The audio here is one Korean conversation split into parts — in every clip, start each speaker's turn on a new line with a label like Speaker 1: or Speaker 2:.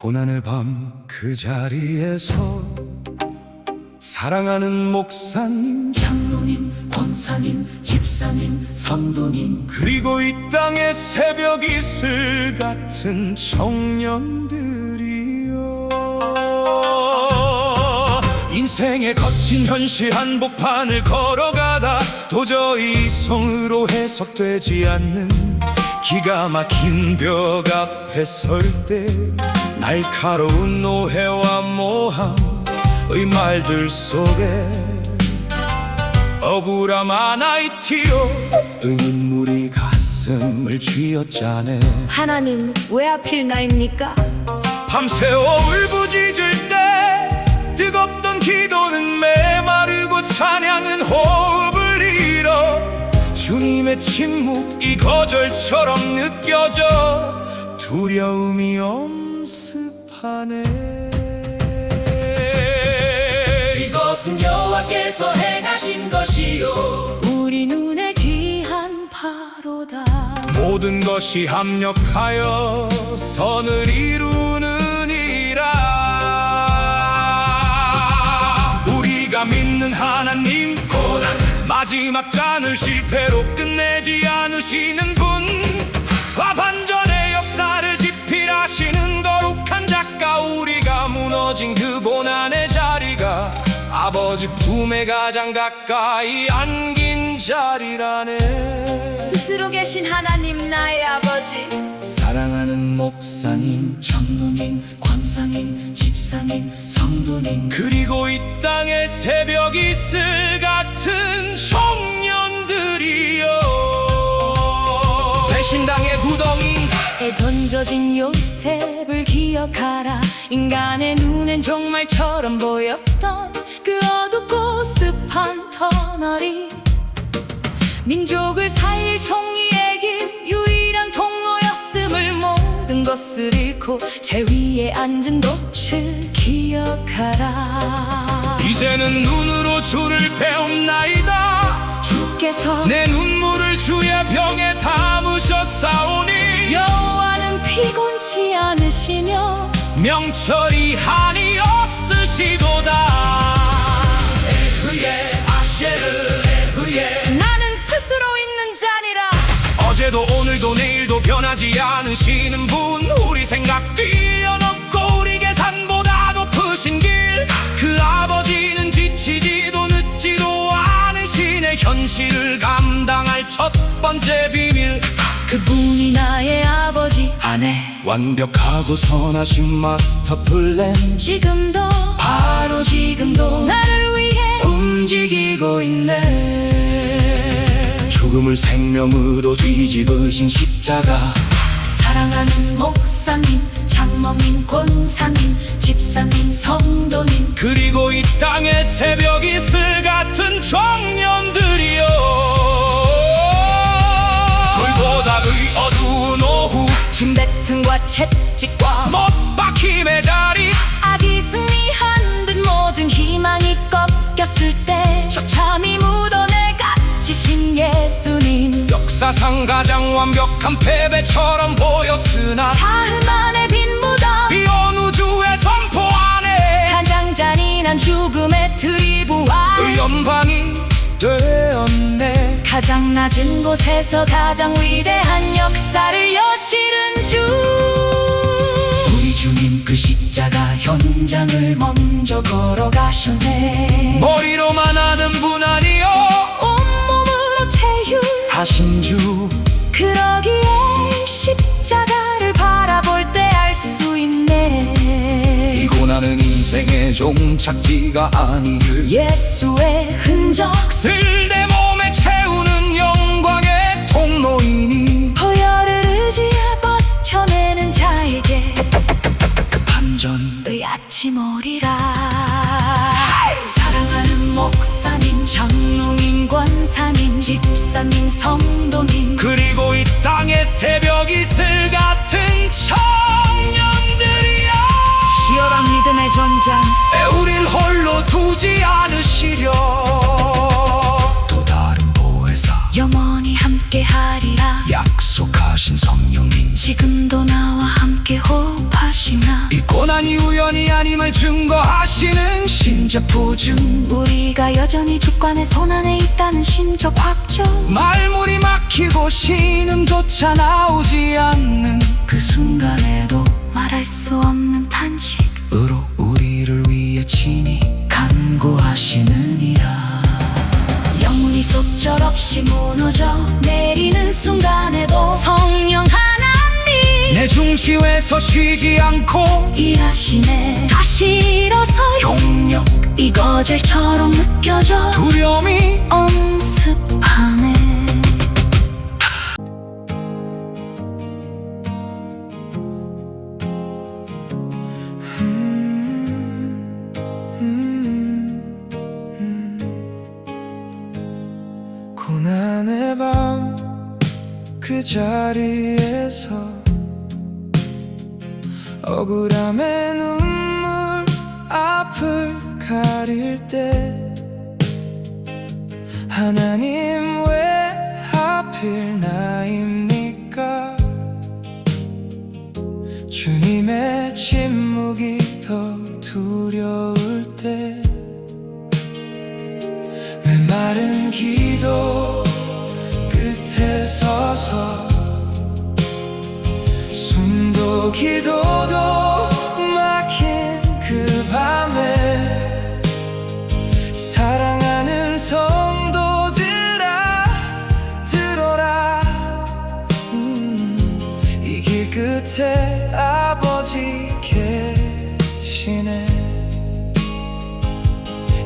Speaker 1: 고난의 밤 그 자리에서 사랑하는 목사님,
Speaker 2: 장로님, 권사님, 집사님, 성도님,
Speaker 1: 그리고 이 땅의 새벽 이슬 같은 청년들이여, 인생의 거친 현실 한복판을 걸어가다 도저히 이성으로 해석되지 않는 기가 막힌 벽 앞에 설 때 날카로운 오해와 모함의 말들 속에 억울함 하나의 티어 눈물이 가슴을 쥐어짜네.
Speaker 2: 하나님 왜 하필 나입니까?
Speaker 1: 밤새워 울부짖을 때 뜨겁던 기도는 메마르고 찬양은 호흡을 잃어 주님의 침묵이 거절처럼 느껴져 두려움이 엄습하네.
Speaker 2: 이것은 여호와께서 행하신 것이요 우리 눈에 귀한 바로다.
Speaker 1: 모든 것이 합력하여 선을 이루느니라. 우리가 믿는 하나님, 마지막 잔을 실패로 끝내지 않으시는 분, 화반전의 역사를 집필하시는 거룩한 작가, 우리가 무너진 그 고난의 자리가 아버지 품에 가장 가까이 안긴 자리라네.
Speaker 2: 스스로 계신 하나님 나의 아버지,
Speaker 1: 사랑하는 목사님,
Speaker 2: 장로님, 권사님, 집사님, 성도님,
Speaker 1: 그리고 이 땅의 새벽 이슬 같은 청년들이여, 배신당의 구덩이
Speaker 2: 에 던져진 요셉을 기억하라. 인간의 눈엔 종말처럼 보였던 그 어둡고 습한 터널이 민족을 살릴 정의의 길 유일한 통로였음을, 모든 것을 잃고 제 위에 앉은 돛을 기억하라.
Speaker 1: 이제는 눈으로 주를 배움나이다.
Speaker 2: 주께서
Speaker 1: 내 눈물을 주의 병에 담으셨사오니
Speaker 2: 여호와는 피곤치 않으시며
Speaker 1: 명철이 한이 없으시도다. 에흐예 아셰르 에흐예.
Speaker 2: 나는 스스로 있는 자니라.
Speaker 1: 어제도 오늘도 내일도 변하지 않으시는 분, 우리 생각 뛰어넘고 우리 계산보다 높으신 길, 그 아버지는 지치지도 늦지도 않으시네. 현실을 감당할 첫 번째 비밀,
Speaker 2: 그분이 나의 아버지,
Speaker 1: 아내, 완벽하고 선하신 마스터 플랜,
Speaker 2: 지금도 바로 지금도 나를 위해 움직이고 있네.
Speaker 1: 죽음을 생명으로 뒤집으신 십자가,
Speaker 2: 사랑하는 목사님, 장로님, 권사님, 집사님, 성도님,
Speaker 1: 그리고 이 땅의 새벽 이슬 같은 청년들이여, 돌보다 의 어두운 오후,
Speaker 2: 침뱉음과 채찍과
Speaker 1: 못박힘의 자리,
Speaker 2: 악이 승리한 듯 모든 희망이 꺾였을 때 처참히 묻어내 갇히신 예수님,
Speaker 1: 역사상 가장 완벽한 패배처럼 보였으나
Speaker 2: 사흘 만에 빈 무덤,
Speaker 1: 비온 우주의 선포 안에
Speaker 2: 가장 잔인한 죽음의 트리부와
Speaker 1: 그 연방이 되었네.
Speaker 2: 가장 낮은 곳에서 가장 위대한 역사를 여실은 주, 우리 주님 그 십자가 현장을 먼저 걸어가셨네.
Speaker 1: 머리로만 아는 분 아니여
Speaker 2: 온몸으로
Speaker 1: 하신 주,
Speaker 2: 그러기에 십자가를 바라볼 때 알 수 있네.
Speaker 1: 이 고난은 인생의 종착지가 아니길,
Speaker 2: 예수의 흔적
Speaker 1: 쓸 내 몸에 채우는 영광의 통로이니
Speaker 2: 보혈을 의지해 버텨내는 자에게
Speaker 1: 반전의
Speaker 2: 아침 오리라. 사랑하는 목사님, 장로님, 권사님, 집사님, 성도님,
Speaker 1: 그리고 이 땅의 새벽 이슬 같은 청년들이여,
Speaker 2: 치열한 믿음의 전장
Speaker 1: 우릴 홀로 두지 않으시려. 또 다른 보혜사
Speaker 2: 영원히 함께하리라.
Speaker 1: 약속하신 성령님,
Speaker 2: 지금도 나와 함께 호흡하시나.
Speaker 1: 이 고난이 우연이 아님을 증거하시는 신적 보증,
Speaker 2: 우리가 여전히 주권의 손안에 있다는 신적 확정,
Speaker 1: 말문이 막히고 신음조차 나오지 않는
Speaker 2: 그 순간에도 말할 수 없는 탄식으로
Speaker 1: 우리를 위해 친히
Speaker 2: 간구하시느니라. 영혼이 속절없이 무너져 내리는 순간에도 성령 하나님
Speaker 1: 내 중심에서 쉬지 않고
Speaker 2: 일하시네. 다시 일어서
Speaker 1: 용력
Speaker 2: 이 거절처럼 느껴져
Speaker 1: 두려움이
Speaker 2: 엄습하네.
Speaker 1: 고난의 밤 그 자리에서 억울함의 눈물 앞을 가릴 때 하나님 왜 하필 나입니까? 주님의 침묵이 더 두려울 때 메마른 기도 끝에 서서 숨도 기도도 막힌 그 밤에 사랑하는 성도들아 들어라. 이 길 끝에 아버지 계시네.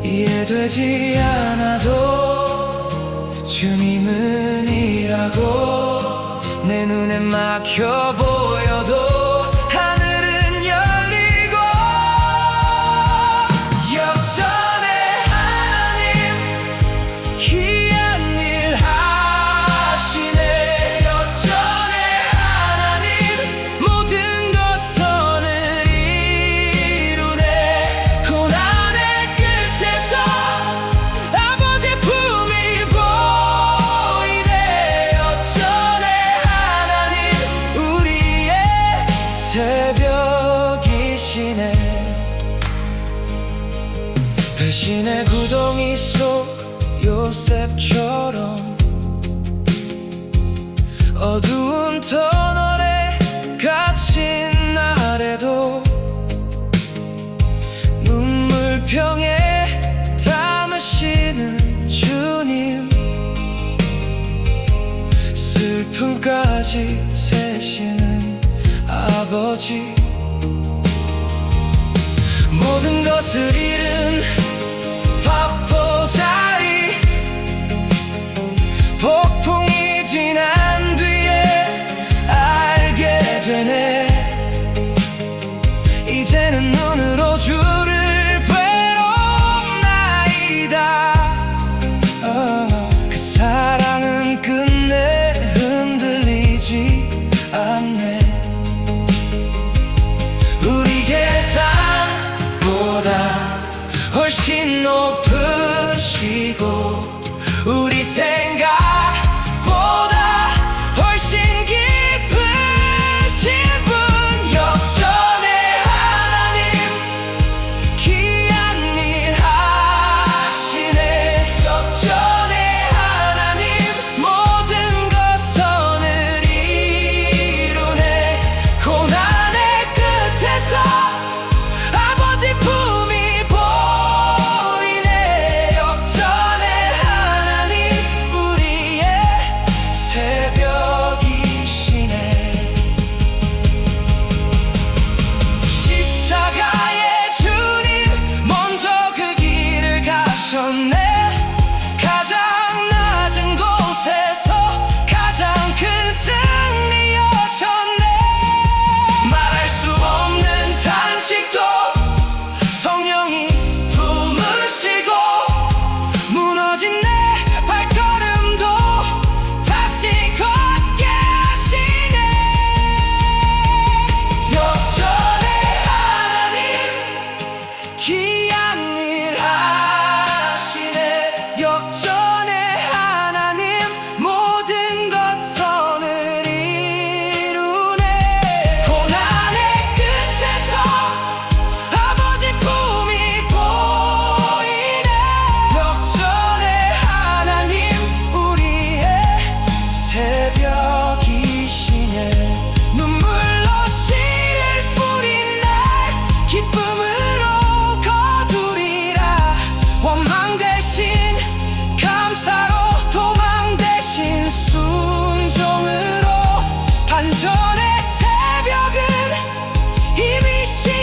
Speaker 1: 이해되지 않아도 주님은 일하고 내 눈에 막혀 보여도 하늘은 열리고 역전의 하나님 귀한 일 하시네. 역전의 하나님 모든 것선을 이루네. 고난의 끝에서 아버지 품이 보이네. 역전의 하나님 우리의 새벽이시네. 배신의 구덩이 속 요셉처럼 어두운 터널에 갇힌 날에도 눈물병에 담으시는 주님, 슬픔까지 세시는 아버지, 모든 것을 잃은 밥보자리 폭풍이 지난 뒤에 알게 되네. 이제는 눈으로 주를 배웁나이다. 그 사랑은 끝내 흔들리지 않네. 우리 계산보다 훨씬 높으시고 우리 생각보다 훨씬 깊으신 분, 역전의 하나님 귀한 일 하시네. 역전의 하나님 모든 것선을 이루네. 고난의 끝에서 아버지 품이 보이네.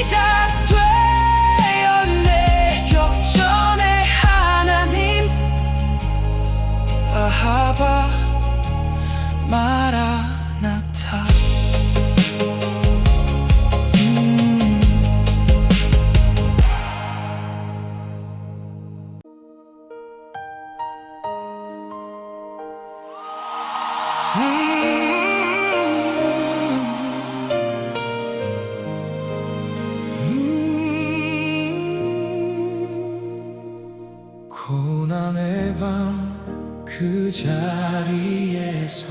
Speaker 1: 시작되었네. 역전의 하나님 아하바 마라나타. 고난의 밤 그 자리에서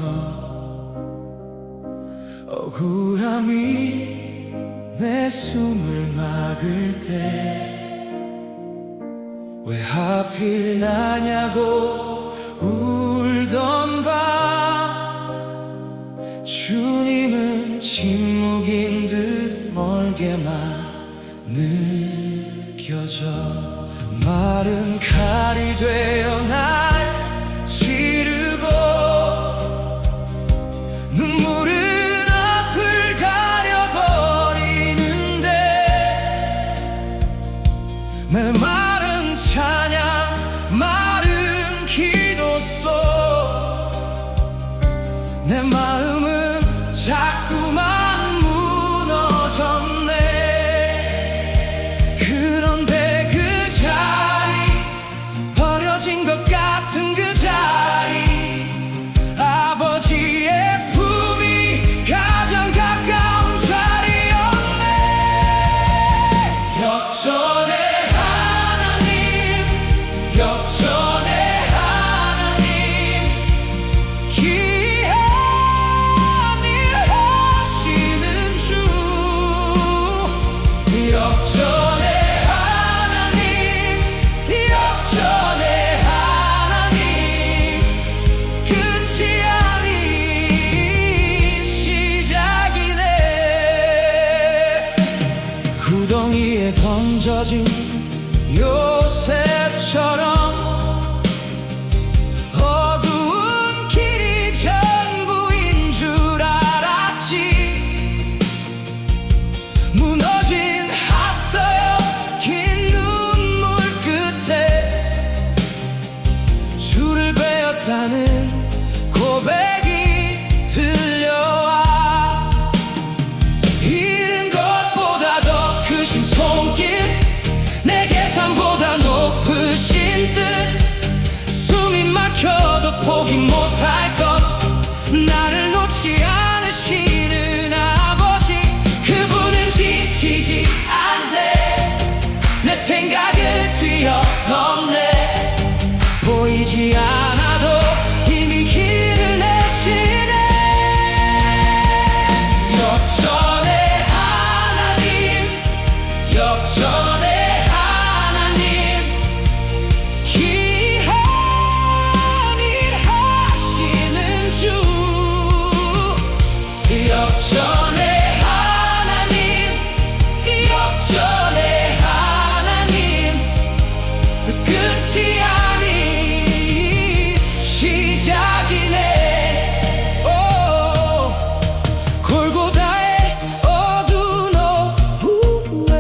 Speaker 1: 억울함이 내 숨을 막을 때 왜 하필 나냐고 울던 밤, 주님은 침묵인 듯 멀게만 느껴져. 마른 칼이 되어 날 지르고 눈물은 앞을 가려버리는데 메마른 찬양 마른 기도 속 내 마음은 자꾸만 무너졌네. 그런데 그 자리, 버려진 것 같은 그 자리, 아버지의 품이 가장 가까운 자리였네. 역전의 하나님, 역전의 하나님, 귀한 일 하시는 주. 역전의 하나님, 역전의 하나님, 끝이 아닌 시작이네. 구덩이에 던져진 요셉처럼 어두운 길이 전부인 줄 알았지. 무너진 핫도요 긴 눈물 끝에 줄을 베었다는 고백이 들려와. 잃은 것보다 더 크신 손길, 내 계산보다 높으신 뜻, 숨이 막혀도 포기 못할 것, 나를 놓지 않으시는 아버지. 그분은 지치지 않네. 내 생각을 뛰어넘네. 보이지 않아도 이미 길을 내시네. 역전의 하나님, 역전의 하나님, 귀한 일 하시는 주. 역전의 하나님, 역전의 하나님, 끝이 아닌 시작이네. 오, 골고다의 어두운 오후에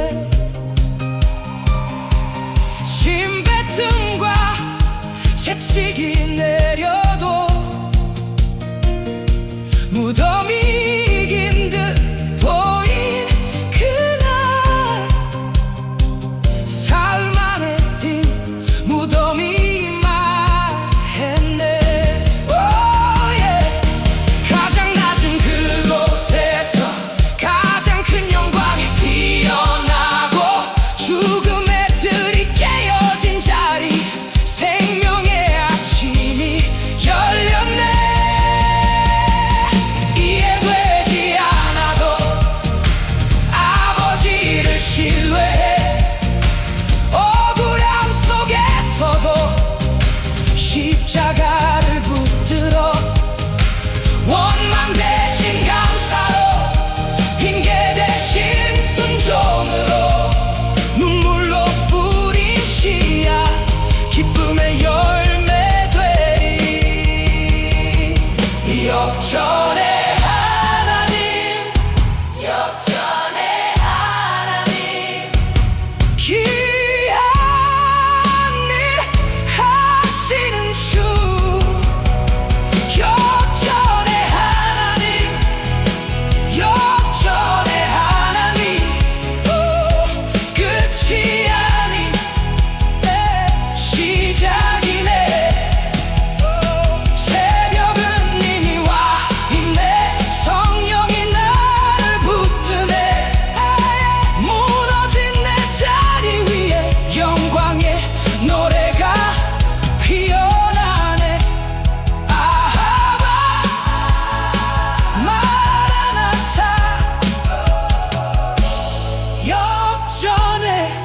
Speaker 1: 여전해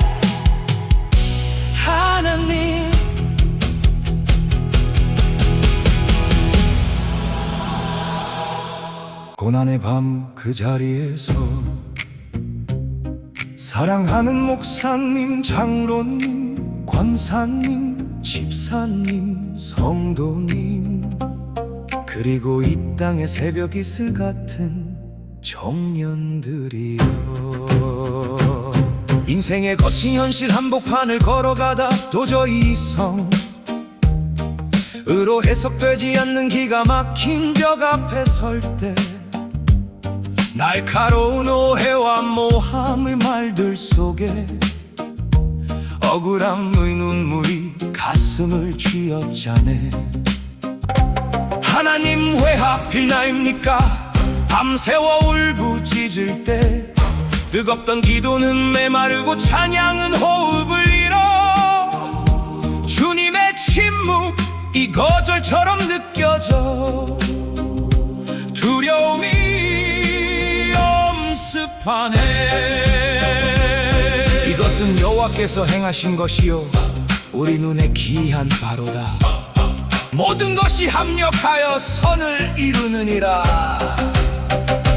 Speaker 1: 하나님.
Speaker 3: 고난의 밤 그 자리에서 사랑하는 목사님, 장로님, 권사님, 집사님, 성도님, 그리고 이 땅의 새벽 이슬 같은 청년들이여. 인생의 거친 현실 한복판을 걸어가다 도저히 이성으로 해석되지 않는 기가 막힌 벽 앞에 설 때 날카로운 오해와 모함의 말들 속에 억울함의 눈물이 가슴을 쥐어짜네. 하나님 왜 하필 나입니까? 밤새워 울부짖을 때 뜨겁던 기도는 메마르고 찬양은 호흡을 잃어. 주님의 침묵 이 거절처럼 느껴져. 두려움이 엄습하네. 이것은 여호와께서 행하신 것이요 우리 눈에 기이한 바로다. 모든 것이 합력하여 선을 이루느니라.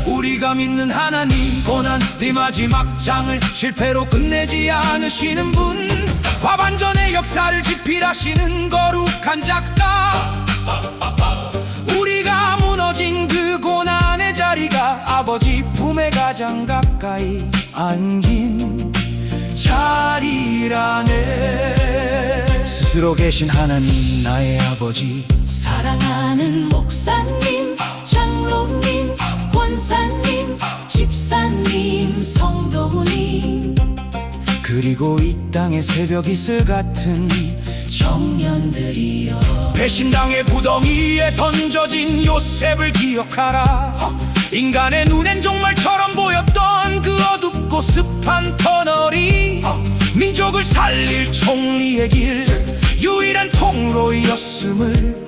Speaker 3: 우리가 믿는 하나님, 고난 네 마지막 장을 실패로 끝내지 않으시는 분, 과반전의 역사를 지필하시는 거룩한 작가. 우리가 무너진 그 고난의 자리가 아버지 품에 가장 가까이 안긴 자리라네. 스스로 계신 하나님 나의 아버지,
Speaker 2: 사랑하는 목사님, 장로님, 권사님, 집사님, 성도님,
Speaker 3: 그리고 이 땅의 새벽 이슬 같은
Speaker 2: 청년들이여.
Speaker 1: 배신당의 구덩이에 던져진 요셉을 기억하라. 인간의 눈엔 종말처럼 보였던 그 어둡고 습한 터널이 민족을 살릴 총리의 길, 유일한 통로였음을.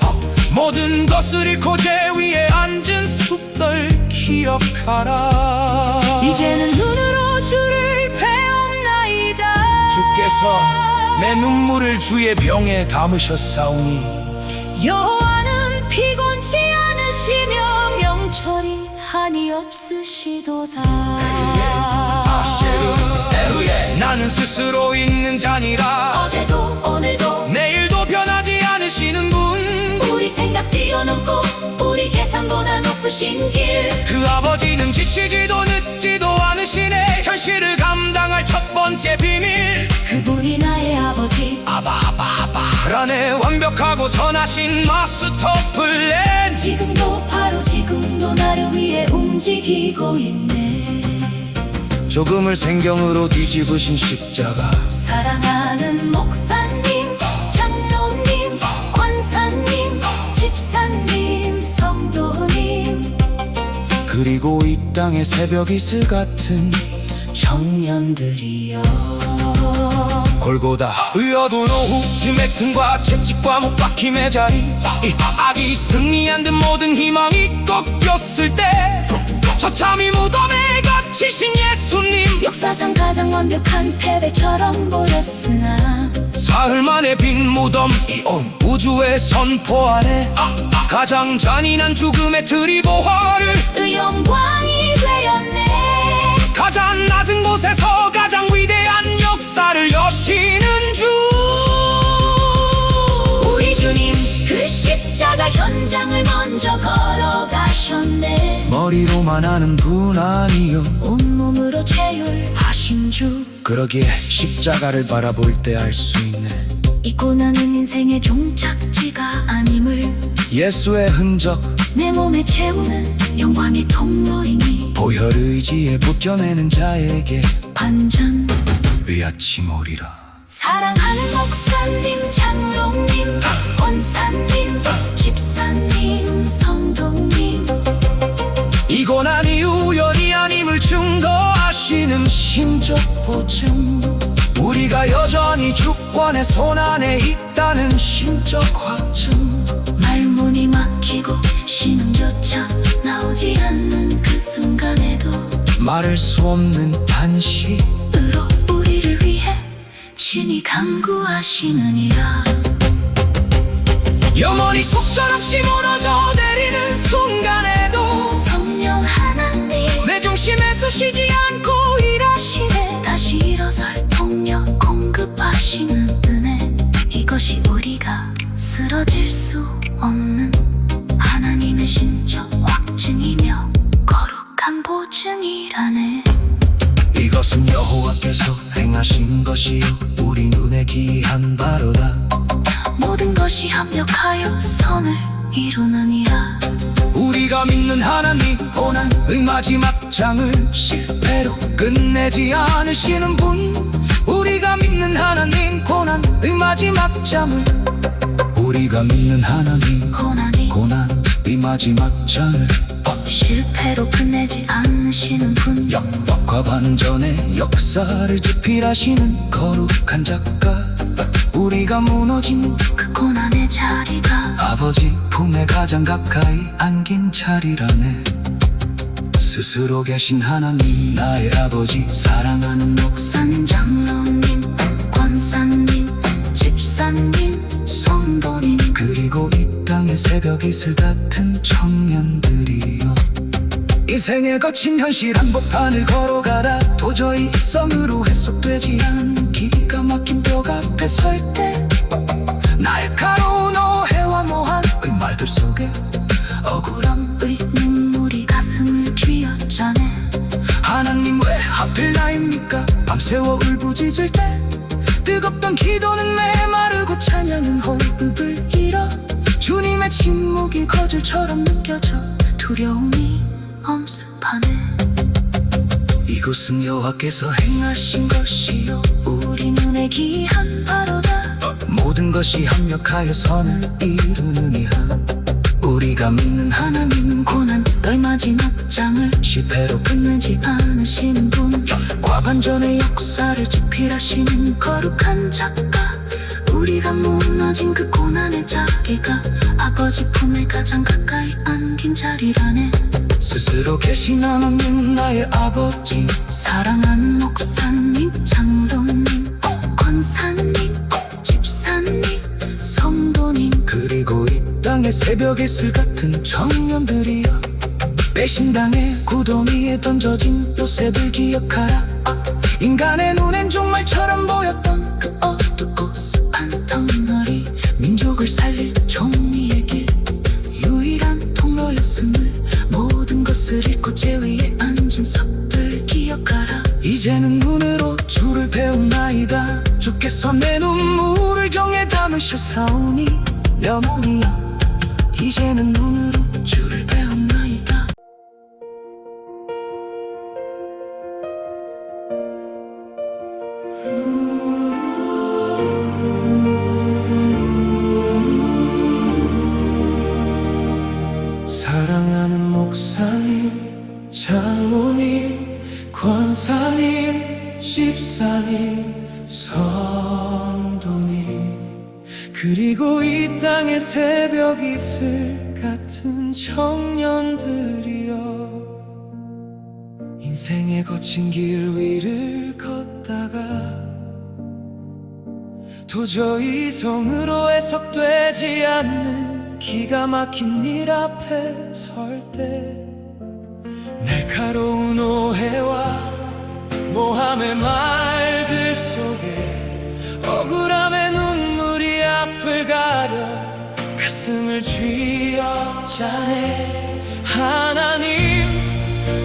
Speaker 1: 모든 것을 잃고 제 위에 앉은 숲들 기억하라.
Speaker 2: 이제는 눈으로 주를 배움나이다.
Speaker 1: 주께서 내 눈물을 주의 병에 담으셨사오니
Speaker 2: 여호와는 피곤치 않으시며 명철이 한이 없으시도다.
Speaker 1: 나는 스스로 있는 자니라.
Speaker 2: 어제도 오늘도
Speaker 1: 내일도 변하지 않으시는 분,
Speaker 2: 우리 생각 뛰어넘고 우리 계산보다 높으신 길.
Speaker 1: 그 아버지는 지치지도 늦지도 않으시네. 현실을 감당할 첫 번째 비밀,
Speaker 2: 그분이 나의 아버지.
Speaker 1: 그 안에 완벽하고 선하신 마스터 플랜.
Speaker 2: 지금도 바로 지금도 나를 위해 움직이고 있네.
Speaker 3: 조금을 생경으로 뒤집으신 십자가.
Speaker 2: 사랑하는 목사님, 장로님, 권사님, 집사님, 성도님,
Speaker 3: 그리고 이 땅의 새벽 이슬 같은
Speaker 2: 청년들이여.
Speaker 3: 골고다
Speaker 1: 의어둔 오후 지맥등과 채찍과 못박힘의 자리, 이 악이 승리한 듯 모든 희망이 꺾였을 때 처참히 무덤에 갇히신 예수님.
Speaker 2: 역사상 가장 완벽한 패배처럼 보였으나
Speaker 1: 사흘 만에 빈 무덤, 이 온 우주에 선포하네. 가장 잔인한 죽음의 트리보화를
Speaker 2: 그 영광이 되었네.
Speaker 1: 가장 낮은 곳에서 가장 위대한 역사를 여시는 주.
Speaker 2: 우리 주님 그 십자가 현장을 먼저 걸어가셨네.
Speaker 3: 머리로만 아는 분 아니요
Speaker 2: 온몸으로 체휼하신 주.
Speaker 3: 그러기에 십자가를 바라볼 때 알 수 있네.
Speaker 2: 이 고난은 인생의 종착지가 아님을
Speaker 3: 예수의 흔적
Speaker 2: 내 몸에 채우는 영광의 통로이니
Speaker 3: 보혈 의지에 붙여내는 자에게
Speaker 2: 반전.
Speaker 3: 위아침 오리라.
Speaker 2: 사랑하는 목사님, 장로님, 권사님, 집사님, 성도님,
Speaker 1: 이 고난이 우연이 아님을 증거하시는 신적 보증. 우리가 여전히 주권의 손안에 있다는 신적 확증.
Speaker 2: 말문이 막히고 신음조차 나오지 않는 그 순간에도
Speaker 3: 말할 수 없는 탄식
Speaker 2: 으로 우리를 위해 친히 간구하시느니라.
Speaker 3: 영원히 속절없이 무너져 내리는 순간에도
Speaker 2: 성령 하나님
Speaker 3: 내 중심에서 쉬지 않고
Speaker 2: 일하시네. 다시 일어설 동력 공급하시는 은혜, 이것이 우리가 쓰러질 수 없는 하나님의 신적 확증이며 거룩한 보증이라네.
Speaker 3: 이것은 여호와께서 행하신 것이요 우리 눈에 기이한 바로다.
Speaker 2: 모든 것이 합력하여 선을 이루느니라.
Speaker 3: 우리가 믿는 하나님 고난의 마지막 장을 실패로 끝내지 않으시는 분. 우리가 믿는 하나님 고난의 마지막 장을 우리가 믿는 하나님 고난의 마지막 장을
Speaker 2: 실패로 끝내지 않으시는 분.
Speaker 3: 역법과 반전의 역사를 집필하시는 거룩한 작가. 우리가 무너진
Speaker 2: 그 고난의 자리가
Speaker 3: 아버지 품에 가장 가까이 안긴 자리라네. 스스로 계신 하나님 나의 아버지, 사랑하는
Speaker 2: 목사님, 장로님, 권사님, 집사님, 성도님,
Speaker 3: 그리고 이 땅의 새벽 이슬 같은 청년들이여. 인생의 거친 현실 한복판을 걸어가다 도저히 성으로 해석되지 않는 기가 막힌 벽 앞에 설 때 날카로운 오해와 모함의 말들 속에 억울함의
Speaker 2: 눈물이 가슴을 쥐어짜네.
Speaker 3: 하나님 왜 하필 나입니까? 밤새워 울부짖을 때 뜨겁던 기도는 메마르고 찬양은 호흡을 잃어. 주님의 침묵이 거절처럼 느껴져 두려움이 엄습하네. 이곳은 여호와께서 행하신 것이요
Speaker 2: 우리 눈에 기이한 바로다.
Speaker 3: 모든 것이 합력하여 선을 이루느니라. 우리가 믿는 하나님
Speaker 2: 고난의 마지막 장을
Speaker 3: 실패로
Speaker 2: 끝내지 않으시는 분.
Speaker 3: 과반전의
Speaker 2: 역사를 집필하시는 거룩한 작가. 우리가 무너진 그 고난의 자리가 아버지 품에 가장 가까이 안긴 자리라네.
Speaker 3: 스스로 계신 하나님 나의 아버지,
Speaker 2: 사랑하는 목사님, 장로님, 권사님, 집사님, 성도님,
Speaker 3: 그리고 이 땅의 새벽 이슬 같은 청년들이여. 배신당해 구덩이에 던져진 요셉을 기억하라. 인간의 눈엔 종말처럼 보였던
Speaker 2: 그 어둡고 습한 터널이 민족을 살릴 정의의 길, 유일한 통로였음을 모든 것을 잃고 제 위에 앉은 석들 기억하라.
Speaker 3: 이제는 눈으로 주를 배운나이다. 주께서 내 눈물을 정에 담으셨사오니 영원이여. 이제는 눈으로 주를 배운나이다. 사랑하는 목사님, 장로님, 권사님, 집사님, 성도님, 그리고 이 땅의 새벽 이슬 같은 청년들이여. 인생의 거친 길 위를 걷다가 도저히 성으로 해석되지 않는 기가 막힌 일 앞에 설 때 날카로운 오해와 모함의 말들 속에 억울함의 눈물이 앞을 가려 가슴을 쥐어짜네. 하나님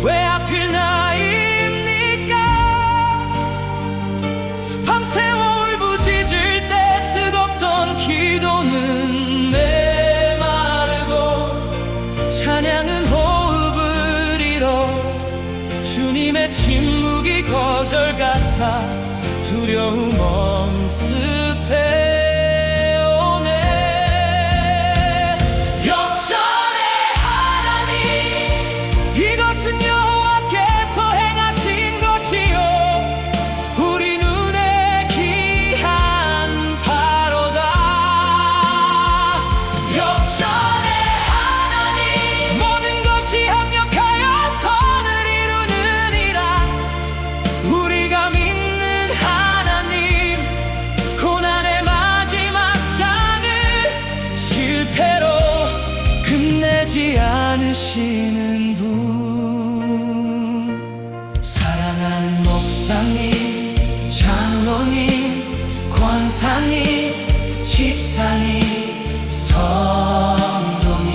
Speaker 3: 왜 하필 나입니까? 밤새워 울부짖을 때 뜨겁던 기도는 메마르고 찬양은 호흡을 잃어. 주님의 침묵이 거절 같아 두려움 엄습해.
Speaker 2: 모든 것이 합력하여 선을 이루느니라. 집사님, 성도님,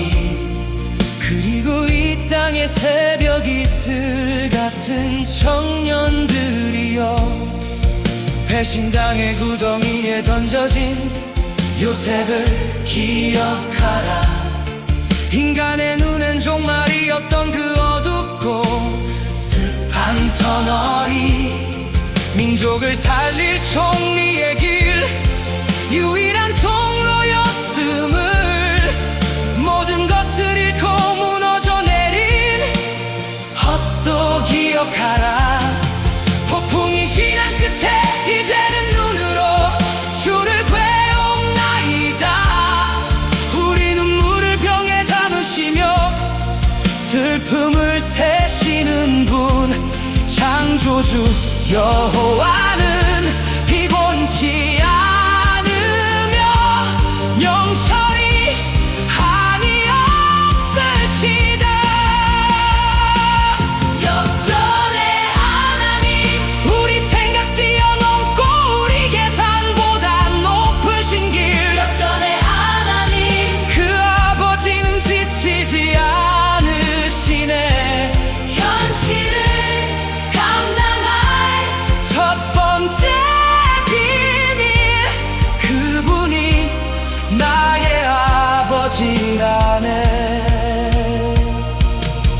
Speaker 3: 그리고 이 땅의 새벽 이슬 같은 청년들이여, 배신당의 구덩이에 던져진 요셉을 기억하라. 인간의 눈엔 종말이었던 그 어둡고 습한 터널이 민족을 살릴 총리의 길, 유일한 통로였음을 모든 것을 잃고 무너져 내린 헛도 기억하라. 폭풍이 지난 끝에 이제는 눈으로 주를 배움나이다. 우리 눈물을 병에 담으시며 슬픔을 세시는 분, 창조주 여호와는 피곤치 않으며 명철이 한이 없으시다.
Speaker 2: 역전의 하나님,
Speaker 3: 우리 생각 뛰어넘고 우리 계산보다 높으신 길,
Speaker 2: 역전의 하나님,
Speaker 3: 그 아버지는 지치지 않으시네.
Speaker 2: 현실을 감당할
Speaker 3: 첫 번째 비밀, 그분이 나의 아버지라네.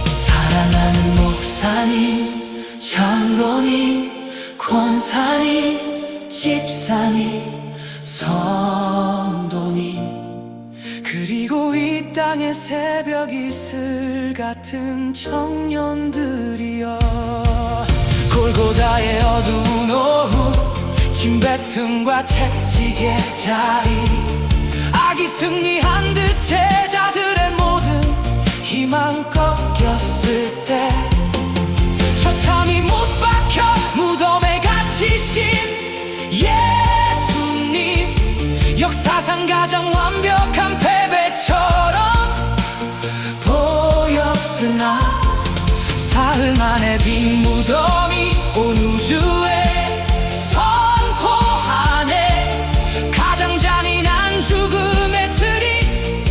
Speaker 2: 사랑하는 목사님, 장로님, 권사님, 집사님, 성도님,
Speaker 3: 그리고 이 땅의 새벽 이슬 같은 청년들이여, 골고다의 어두운 오후, 침뱉음과 채찍의 자리, 악이 승리한 듯 제자들의 모든 희망 꺾였을 때, 처참히 못 박혀 무덤에 갇히신 예수님, 역사상 가장 완벽한 패배처럼 보였으나 사흘 만에 빈 무덤이 온 우주에 선포하네. 가장 잔인한 죽음의 틀이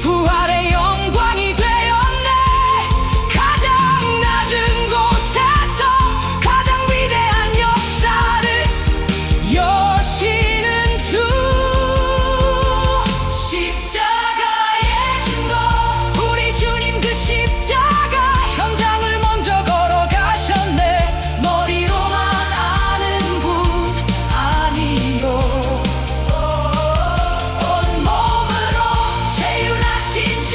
Speaker 3: 부활의 영광이 되었네. 가장 낮은 곳에서 가장 위대한 역사를 여시는 주,
Speaker 2: 십자가의 증거,
Speaker 3: 우리 주님 그 십자가 현장을 먼저 걸어가셨네.
Speaker 2: 머리로만 아는 분 아니요, 온몸으로 재윤하신 주,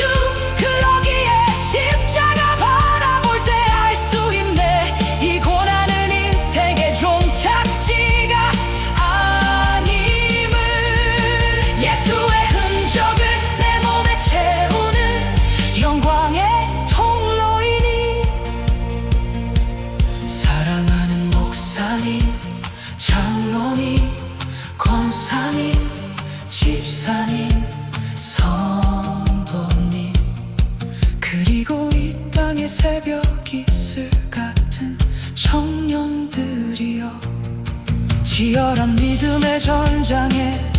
Speaker 3: 그러기에 십자가 바라볼 때 알 수 있네. 이 고난은 인생의 종착지가 아님을. 예수의 흔적을 내 몸에 채우는 영광의 통로이니.
Speaker 2: 사랑하는 목사님, 장로님, 권사님, 집사님, 성도님,
Speaker 3: 그리고 이 땅의 새벽 이슬 같은 청년들이여, 치열한 믿음의 전장에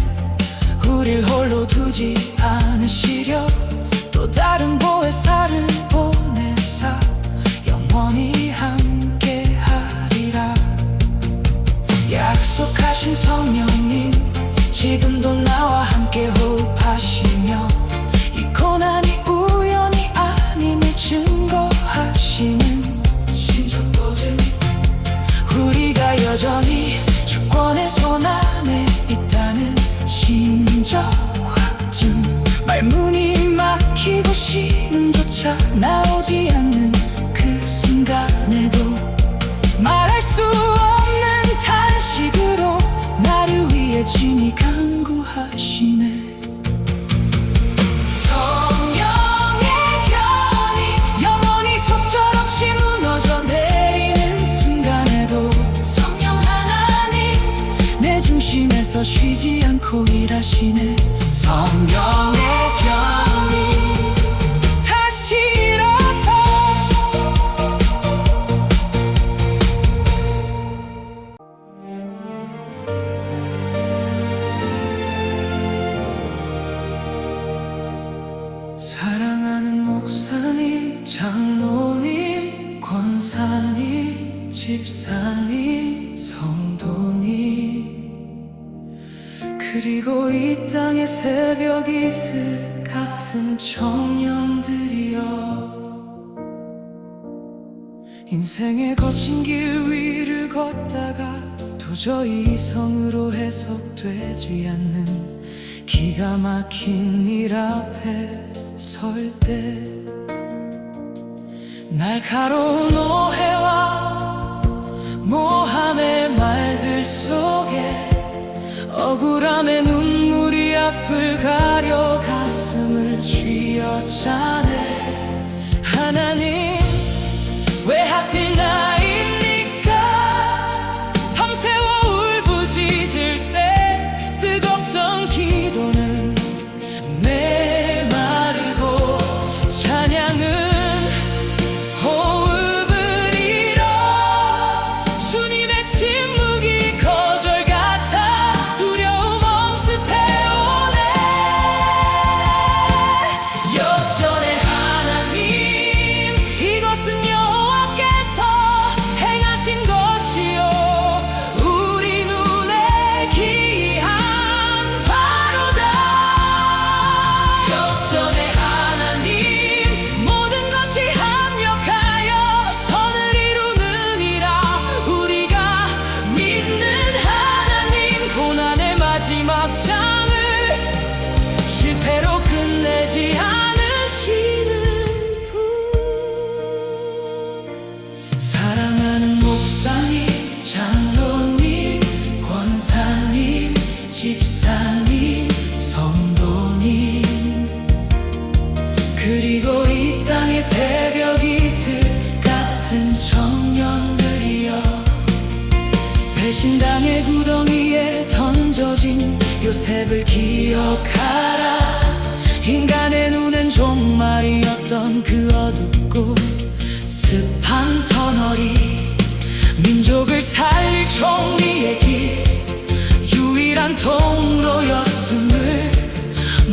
Speaker 3: 우릴 홀로 두지 않으시려 또 다른 보혜사를 보내사 영원히 함께하리라. 약속하신 성령님, 지금도 나와 함께 호흡하시며 이 고난이 우연이 아님을 증거하시는 신적보증, 우리가 여전히 주권의 손 안에 있다는 신적 확증, 말문이 막히고 신음조차 나오지 않는 그 순간에도 말할 수 없는 탄식으로 나를 위해 진이 간구하시네. 성령의 편이 영원히 속절없이 무너져 내리는 순간에도
Speaker 2: 성령 하나님,
Speaker 3: 내 중심에서 쉬지 않고 일하시네. 성령의 편이 다시 일어서
Speaker 2: 그리고 이 땅의 새벽 이슬 같은 청년들이여,
Speaker 3: 인생의 거친 길 위를 걷다가 도저히 이성으로 해석되지 않는 기가 막힌 일 앞에 설 때, 날카로운 오해와 모함의 말들 속에 억울함의 눈물이 앞을 가려 가슴을 쥐어짜네. 하나님, 왜 하필 나입니까? 밤새워 울부짖을 때 뜨겁던 기도는 메마르고 찬양은 호흡을 잃어. 주님의 침묵이 거절 같아 두려움 엄습해오네. 역전의 하나님, 이것은 여호와께서 행하신 것이요 우리 눈에 기이한 바로다. 역전의 하나님, 모든 것이 합력하여 선을 이루느니라. 우리가 믿는 하나님, 고난의 마지막 장을 실패로 끝내지 않으시는 분. 사랑하는 목사님, 장로님, 권사님, 집사님, 성도님, 그리고 이 땅의 새벽 이슬 같은 청년들이여, 배신당의 구덩이에 던져진 요셉을 기억하라. 인간의 눈엔 종말이었던 그 어둡고 습한 터널이 민족을 살릴 총리의 길, 유일한 통로였음을,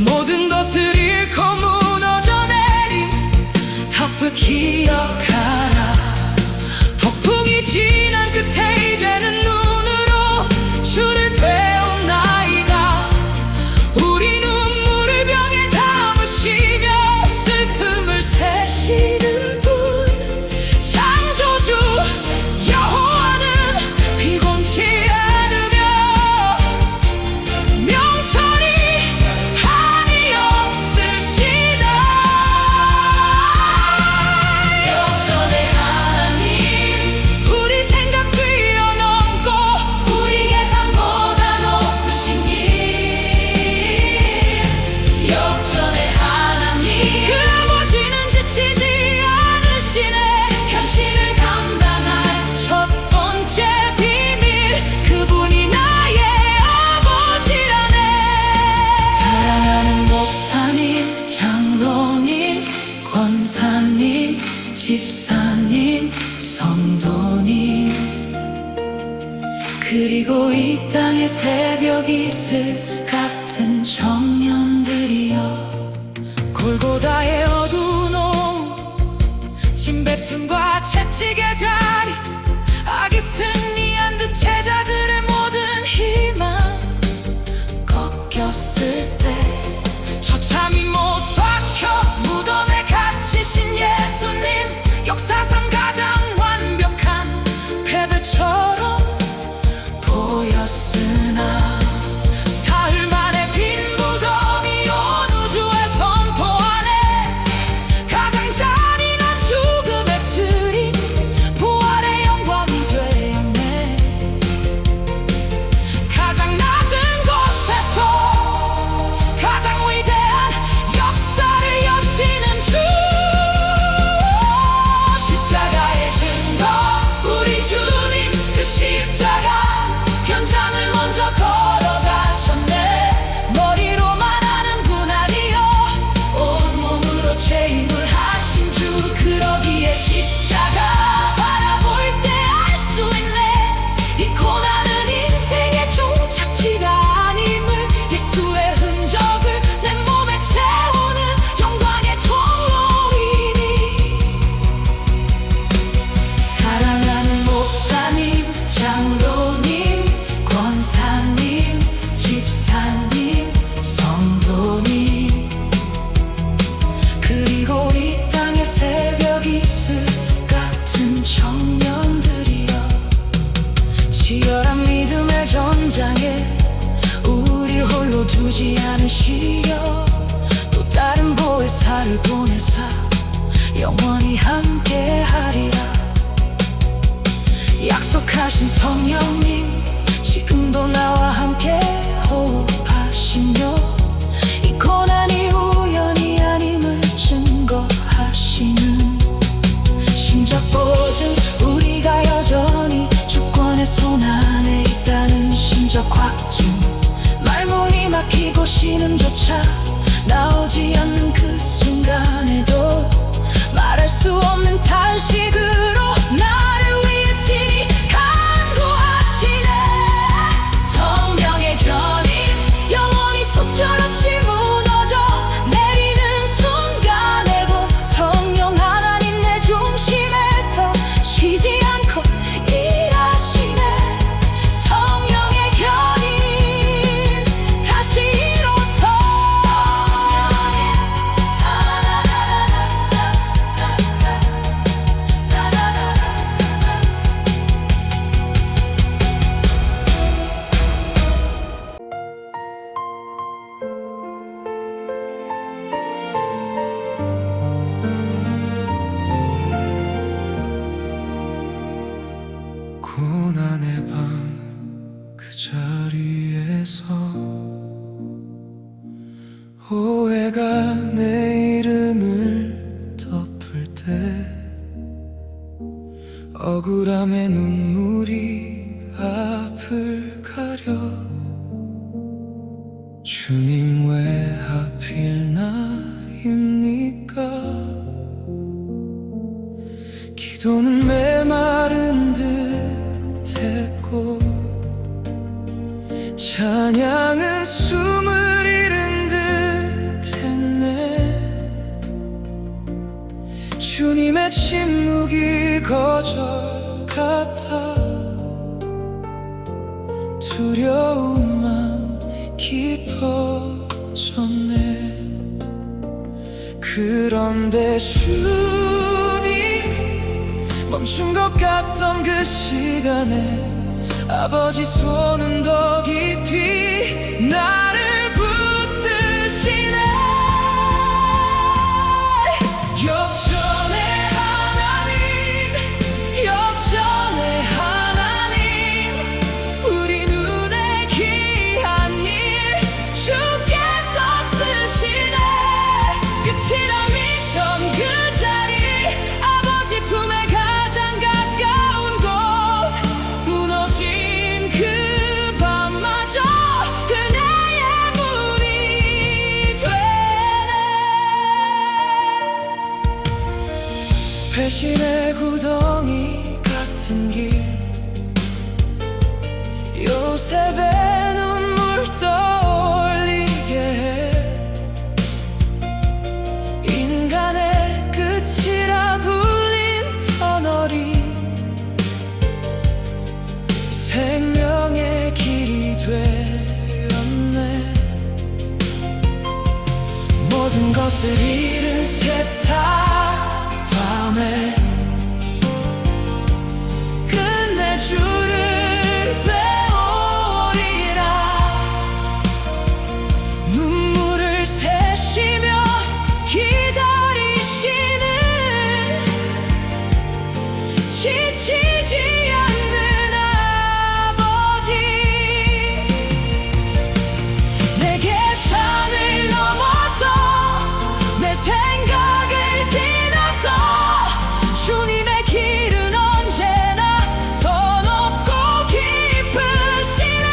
Speaker 3: 모든 것을 잃고 무너져 내린 터프 기억하라. 폭풍이 지난 끝에 이제는 눈으로 주를 배웠나이다. 우리 눈물을 병에 담으시며 슬픔을 세시는 분, 창조주 여호와는 피곤치 않으며 명철이 한이 없으시다. 역전의 하나님, 우리 생각 뛰어넘고 우리 계산보다 높으신 길. 역전의 하나님, 그 아버지는 지치지 않으시네. 현실을 감당할 첫 번째 비밀, 그분이 나의 아버지라네. 사랑하는 목사님, 장로님, 권사님, 집사님, 성도님, 그리고 이 땅의 새벽 이슬 같은 청년들이여, 골고다의 어두운 오후, 침뱉음과 채찍의 자리, 악이 승리한 듯 제자들의 모든 희망 꺾였을 때, 처참히 못 박혀 무덤에 갇히신 예수님, 역사상 가장 완벽한 패배처럼 보였으나, 사흘 만에 빈 무덤이 온 우주의 선포 안에 가장 잔인한 죽음의 트림, 부활
Speaker 2: 보이지 않으시려 또 다른 보혜사를 보내사 영원히 함께하리라. 약속하신 성령님 지금도 나와 함께 호흡하시며 이 고난이 우연이 아님을 증거하시는 신적 보증, 우리가 여전히 주권의 손안에 있다는 신적 확증. 말문이 막히고 신음조차 나오지 않는 그 순간에도 말할 수 없는 탄식으로 나를 위해 친히 간구하시네. 성령의 견인 영원히 속절없이 무너져 내리는 순간에도 성령 하나님 내 중심에서 쉬지 않고 일하시네. 성령의 견인 다시 이뤄서
Speaker 3: 고난의 밤 그 자리에서 오해가 내 이름을 덮을 때 억울함의 눈물이 앞을 가려 주님 왜 하필 나입니까? 기도는 메마른 듯 했고 찬양은 숨을 잃은 듯 했네. 주님의 침묵이 거절 같아 두려움만 깊어졌네. 그런데 주님 멈춘 것 같던 그 시간에 아버지 손은 더 깊이 나를 붙드시네. 역전의 하나님, 역전의 하나님, 우리 눈에 귀한 일 주께서 쓰시네. 끝이라 믿던 그 자리 아버지 품에 가장 가까운 곳 무너진 그 밤마저 은혜의 문이 되네. 배신의 구덩이 같은 길 요셉의 눈물 떠올리게 해. 인간의 끝이라 불린 터널이 생명의 길이 되었네. 모든 것을 잃은 세탁 밤에 끝내 주를 배우리라. 눈물을 세시며 기다리시는 지치지 않는 아버지. 내 계산을 넘어서 내 생각을 지나서 주님의 길은 언제나 더 높고 깊으시네.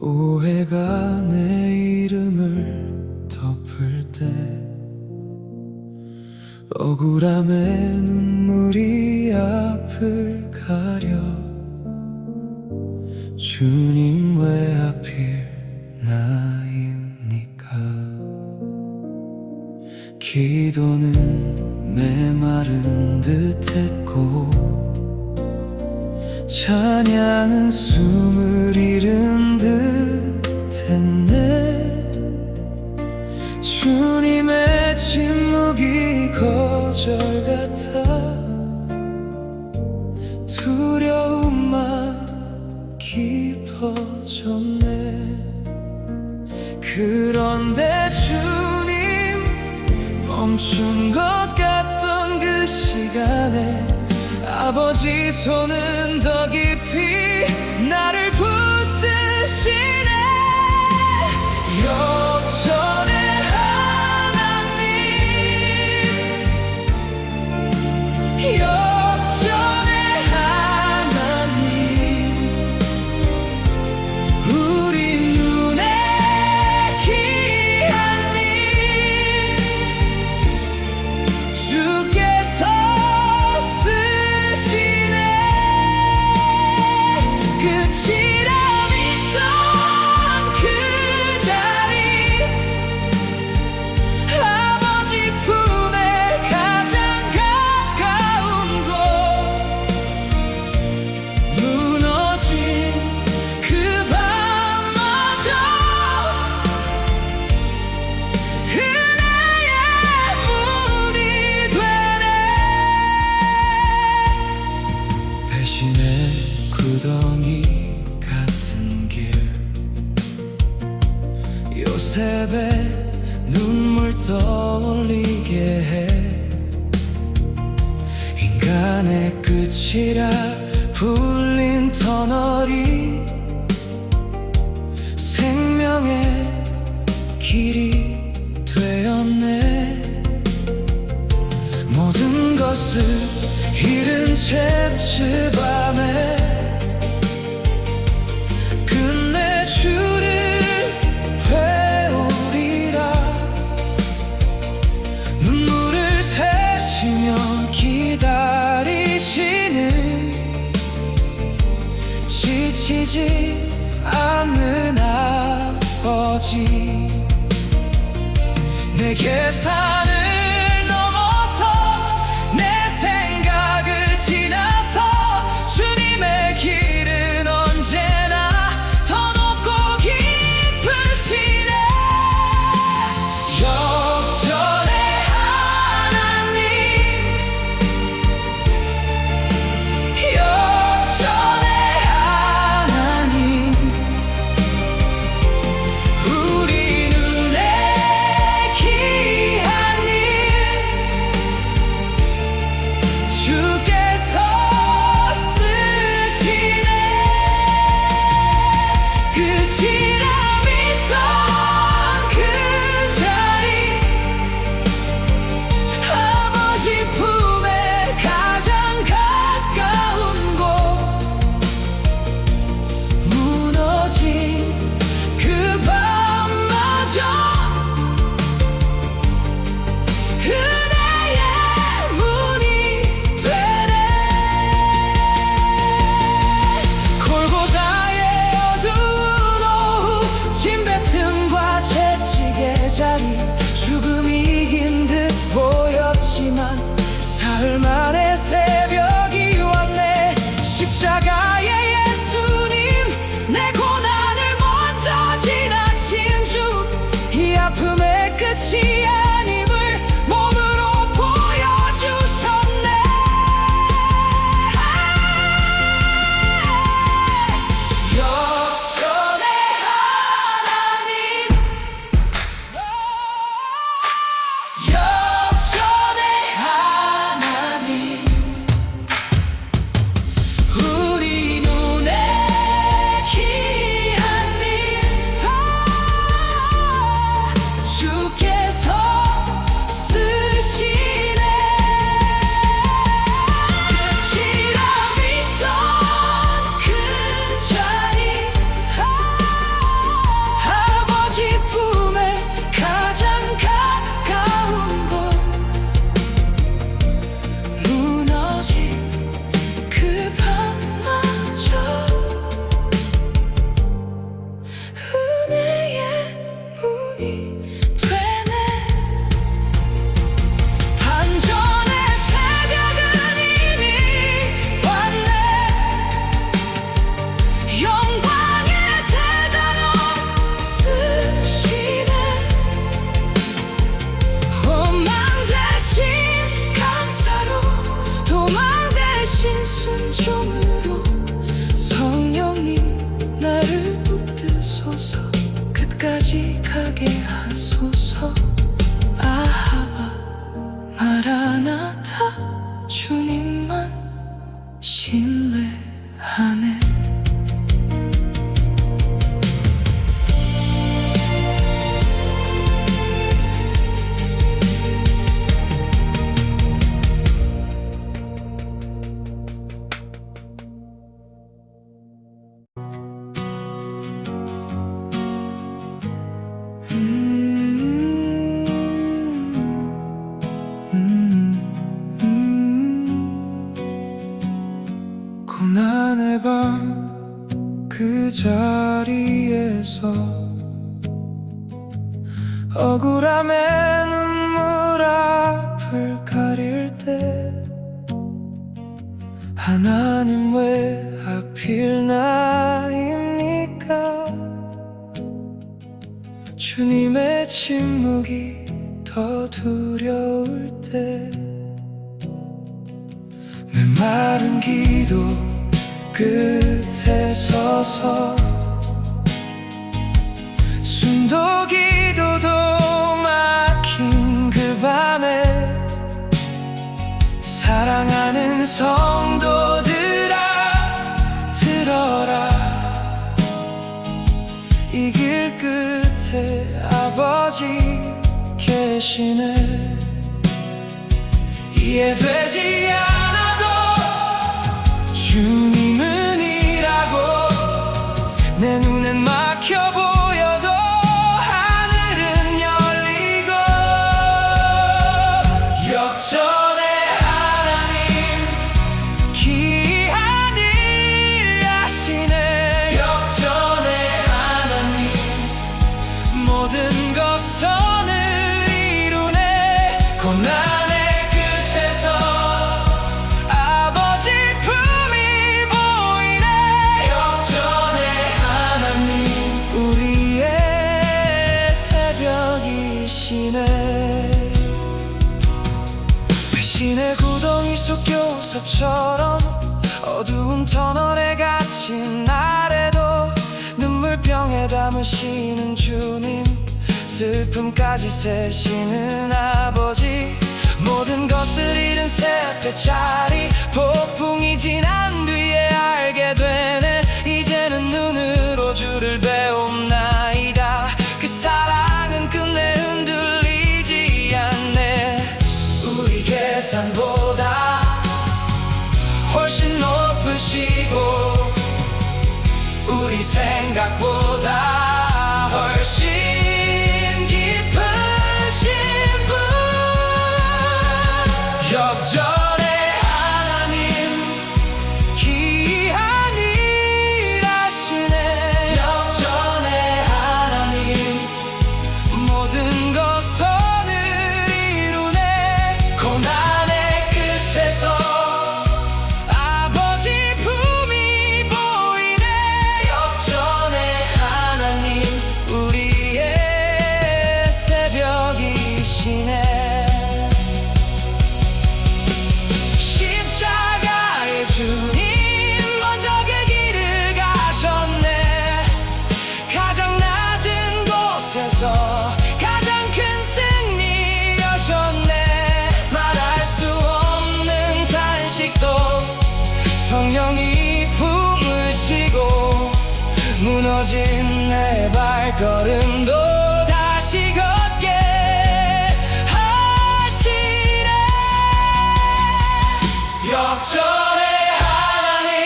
Speaker 3: 오해가 내 이름을 덮을 때 억울함에 눈물이 앞을 가려 주님 왜 하필 나입니까? 기도는 메마른 듯했고 찬양은 숨을 잃은 듯했네. 주님의 침묵이 거절 같아 두려움만 깊어졌네. 그런데 주님 멈춘 것 같던 그 시간에 아버지 손은 더 깊이 나를 붙드시네. 역전의 하나님, 역전의 하나님, 우리 눈에 귀한 님, 주께서 끝이라 믿던 그 자리 아버지 품에 가장 가까운 곳 무너진 그 밤마저 은혜의 문이 되네. 배신의 구덩이 같은 길 요셉의 눈물 떠올리게 해. 인간의 끝이라 불린 터널이 생명의 길이 되었네. 모든 것을 잃은 채 츠밤에 끝내 주를 배우리라. 눈물을 세시며 기다리시는 지치지 않는 아버지. 내 계산을 넘어서 내 생각을 지나서 주님의 길은 언제나 더 높고 깊으시네. 역전의 하나님, 역전의 하나님, 우리 눈에 귀한 님, 그 자리에서 억울함에 눈물 앞을 가릴 때 하나님 왜 하필 나입니까? 주님의 침묵이 더 두려울 때 메마른 기도 끝에 서서 숨도 기도도 막힌 그 밤에 사랑하는 성도들아 들어라 이 길 끝에 아버지 계시네 이해되지 않아도 주님은 일하고 내 눈엔 막혀 보여도 하늘은 열리고 역전의 하나님 기이한 일 하시네 역전의 하나님 모든 것 선을 이루네 고난의 끝에서 아버지 품이 보이네 역전의 하나님 우리의 새벽이시네 배신의 구덩이 속 교섭처럼 어두운 터널에 갇힌 날에도 눈물병에 담으시는 주님 슬픔까지 세시는 아버지 모든 것을 잃은 새배짜리 폭풍이 지난 뒤에 알게 되네 이제는 눈으로 주를 배웁나이다 그 사랑은 끝내 흔들리지 않네 우리 계산보다 훨씬 높으시고 우리 생각보다 훨씬 깊으신 분 역전의 하나님 기이한 일 하시네 역전의 하나님 모든 것 선을 이루네 고난의 끝에서 아버지 품이 보이네 역전의 하나님 우리의 새벽이시네 십자가의 주님 먼저 그 길을 가셨네 가장 낮은 곳에서 가장 큰 승리 여셨네 말할 수 없는 탄식도 성령이 품으시고 무너진 내 발걸음도 다시 걷게 하시네 역전의 하나님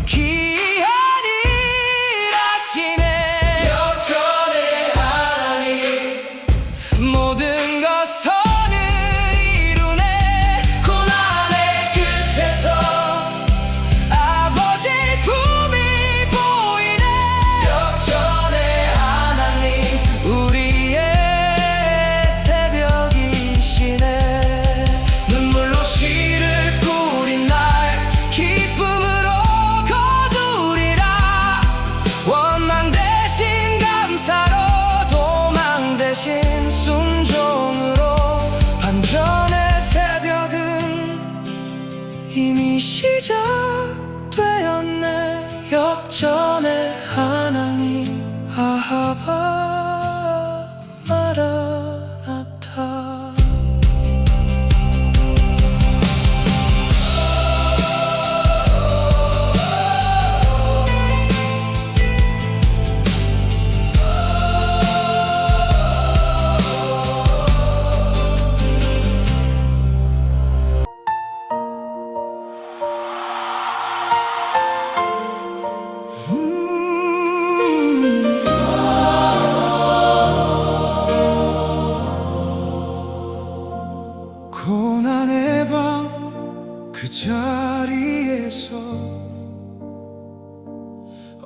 Speaker 3: 기이한 일 하시네 역전의 하나님 모든 것 선을 이루네 고난의 끝에서 아버지 품이 보이네 역전의 하나님 우리의 새벽이시네 눈물로 시를 뿌린 날 기쁨으로 거두리라 원망 대신 감사로 도망 대신 순종으로 반전의 새벽은 이미 시작되었네 역전의 하나님 아하바 마라나타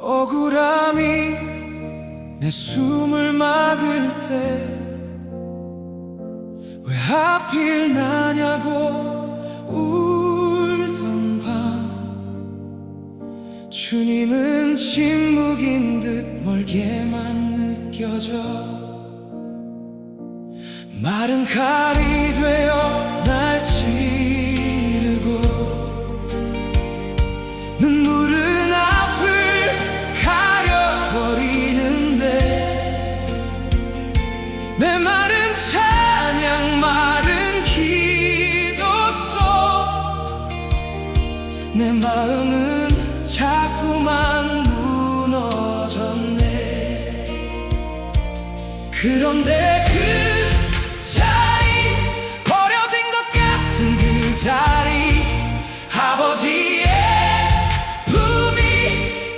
Speaker 3: 억울함이 내 숨을 막을 때 왜 하필 나냐고 울던 밤 주님은 침묵인 듯 멀게만 느껴져 마른 칼이 되어 날 찌르고 눈물은 앞을 가려버리는데 내 마른 찬양 마른 기도소 내 마음은 자꾸만 무너졌네 그런데 그 자리 버려진 것 같은 그 자리 아버지의 품이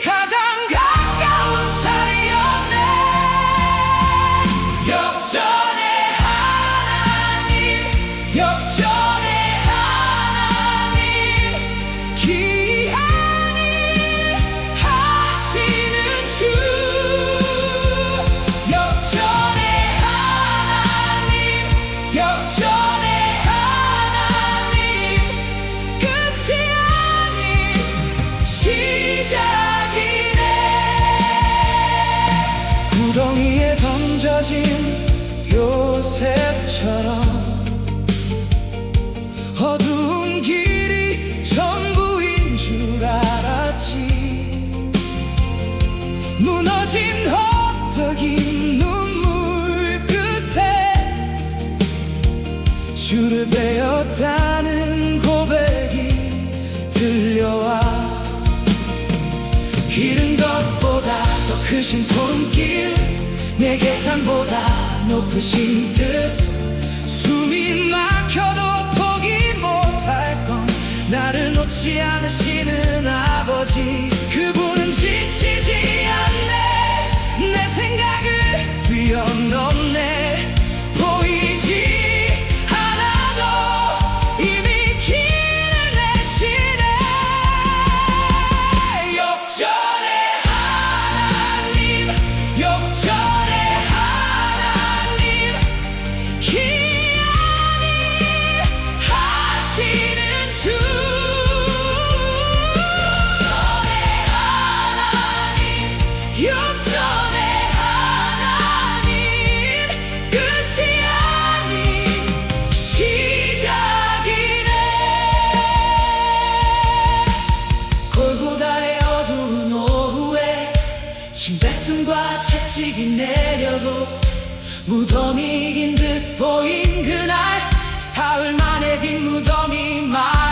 Speaker 3: 가장 가까운 자리였네 역전의 하나님 역전의 하나님 귀한 일 하시는 주 역전의 하나님 역전의 하나님 끝이 아닌 시작이네 구덩이에 던져진 요셉처럼 어두운 길이 전부인 줄 알았지 무너진 헛떡인 눈물 끝에 주를 베었다는 고백이 들려와 잃은 것보다 더 크신 손길 내 계산보다 높으신 듯 숨이 막혀도 포기 못할 건 나를 놓지 않으시는 아버지 그분은 지치지 않네 내 생각을 뛰어넘네 보이지 않아도 이미 길을 내시네 역전의 하나님 역전의 하나님 귀한 일 하시는 주 역전의 하나님 역전의 하나님 끝이 아닌 시작이네 골고다의 어두운 오후에 침뱉음과 채찍이 내려도 무덤이 이긴 듯 보인 그날 사흘 만에 빈 무덤이 말